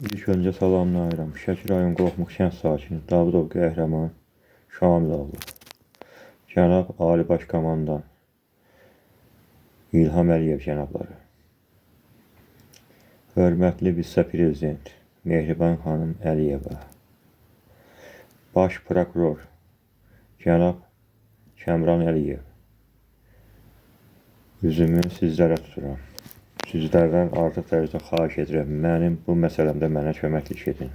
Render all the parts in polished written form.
İlk önce salamlayıram. Şəki rayon Qorxmuq kənd sakini Davudov qəhrəman Şamil oğlu. Cənab Ali Baş Komandan İlham Əliyev cənabları. Hörmətli vitse-prezident Mehriban xanım Əliyeva. Baş prokuror cənab Kəmran Əliyev. Üzümü sizlərə tuturam. Sizlərdən artıq dərəcədə xahiş edirəm. Mənim bu məsələmdə mənə köməklik edin.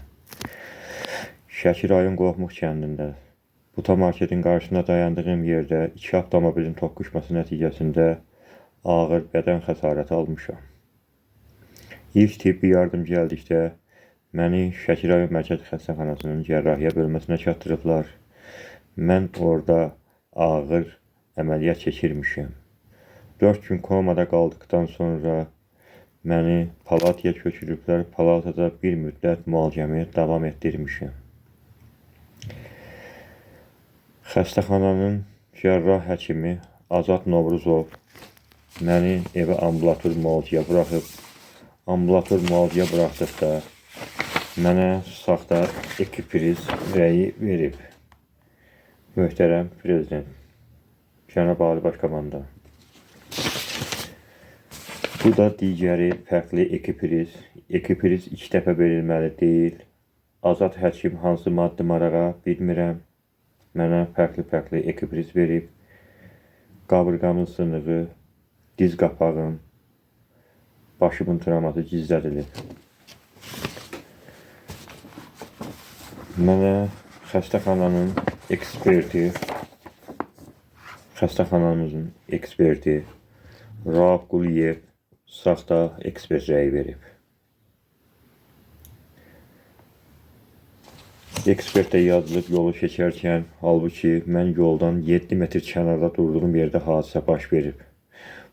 Şəki rayon Qorxmuq kəndində Buta marketin qarşısında dayandığım yerdə iki avtomobilin toqquşması nəticəsində ağır bədən xəsarəti almışam. İlk tibbi yardım gəldikdə məni Şəki rayon Mərkəzi Xəstəxanasının cərrahiyyə bölməsinə çatdırıblar. Mən orada ağır əməliyyat keçirmişəm. 4 gün komada qaldıqdan sonra məni palataya köçürüblər. Palatada bir müddət müalicəmi davam etdirmişəm. Xəstəxananın cərrah həkimi Azad Novruzov məni evə ambulator müalicəyə buraxıb. Ambulator müalicəyə buraxdıqda mənə saxta ekipriz rəyi verib. Möhtərəm prezident, cənab Ali Baş Komandan. Bu da digəri fərqli ekipriz. Ekipriz 2 dəfə verilməli deyil. Azad həkim hansı maddi marağa bilmirəm. Mənə fərqli ekipriz verib. Qabırğamın sınığı, diz qapağım, başımın travması gizlədilib. Mənə xəstəxanamızın eksperti Rauf Quliyev saxta ekspert rəyi verib. Ekspertdə yazılıb yolu keçərkən, halbuki mən yoldan 7 metr kənarda durduğum yerdə hadisə baş verib.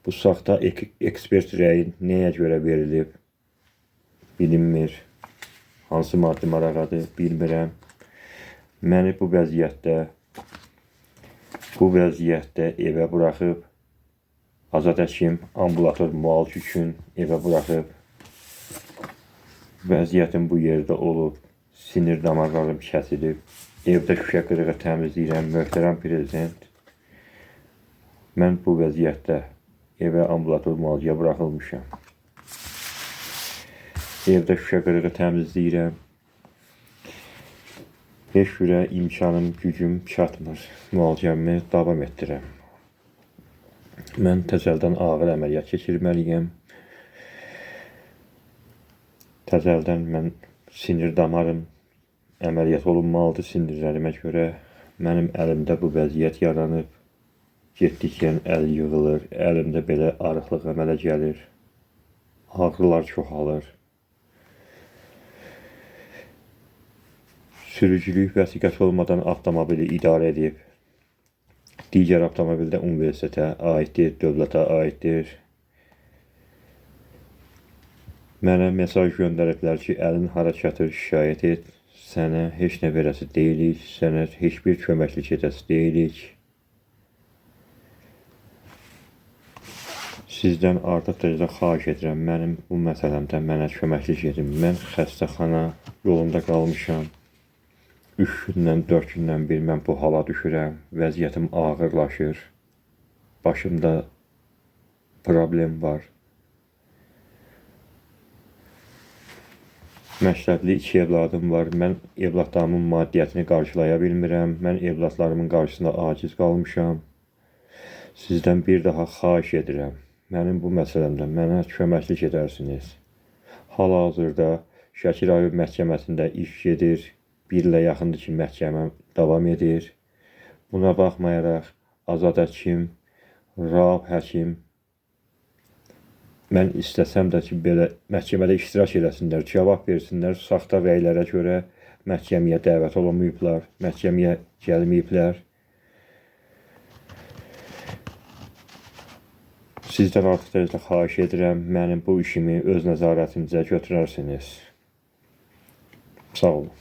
Bu saxta ekspert rəyi nəyə görə verilib? Bilinmir. Hansı maddi maraqadır? Bilmirəm. Məni bu vəziyyətdə evə buraxıb, Azad həkim ambulator müalicə üçün evə buraxıb. Vəziyyətim bu yerdə olub, sinir damarlarım kəsilib, evdə şüşə qırığı təmizləyirəm. Möhtərəm prezident, mən bu vəziyyətdə evə ambulator müalicəyə buraxılmışam. Evdə şüşə qırığı təmizləyirəm. Heç cürə imkanım, gücüm çatmır. Müalicəmi davam etdirəm. Mən təzəldən ağır əməliyyat keçirməliyəm. Təzəldən mən sinir damarım əməliyyat olunmalıdır sinirlərimə görə. Mənim əlimdə bu vəziyyət yaranıb. Getdikcə əl yığılır. Əlimdə belə arıqlıq əmələ gəlir. Ağrılar çoxalır. Sürücülük vəsiqəsi olmadan avtomobili idarə edib. Digər avtomobildə universitetə aiddir, dövlətə aiddir. Mənə mesaj göndəriblər ki, əlin hara çatır, şikayət et. Sənə heç nə verəsi deyilik, sənə heç bir köməklik edəsi deyilik. Sizdən artıq dərəcədə xahiş edirəm, mənim bu məsələmdə mənə köməklik edin. Mən xəstəxana yolunda qalmışam. 3 gündən, 4 gündən bir mən bu hala düşürəm. Vəziyyətim ağırlaşır. Başımda problem var. Məktəbli 2 evladım var. Mən evladlarımın maddiyyətini qarşılaya bilmirəm. Mən evladlarımın qarşısında aciz qalmışam. Sizdən bir daha xahiş edirəm. Mənim bu məsələmdə mənə köməklik edərsiniz. Hal-hazırda Şəki rayon məhkəməsində iş gedir. 1 ilə yaxındır ki, məhkəmə davam edir. Buna baxmayaraq, Azad həkim, Rauf həkim, mən istəsəm də ki, belə məhkəmədə iştirak eləsinlər, cavab versinlər. Saxta rəylərə görə məhkəməyə dəvət olunmayıblar, məhkəməyə gəlməyiblər. Sizdən artıq dərəcədə xahiş edirəm, mənim bu işimi öz nəzarətinizə götürərsiniz. Sağ olun.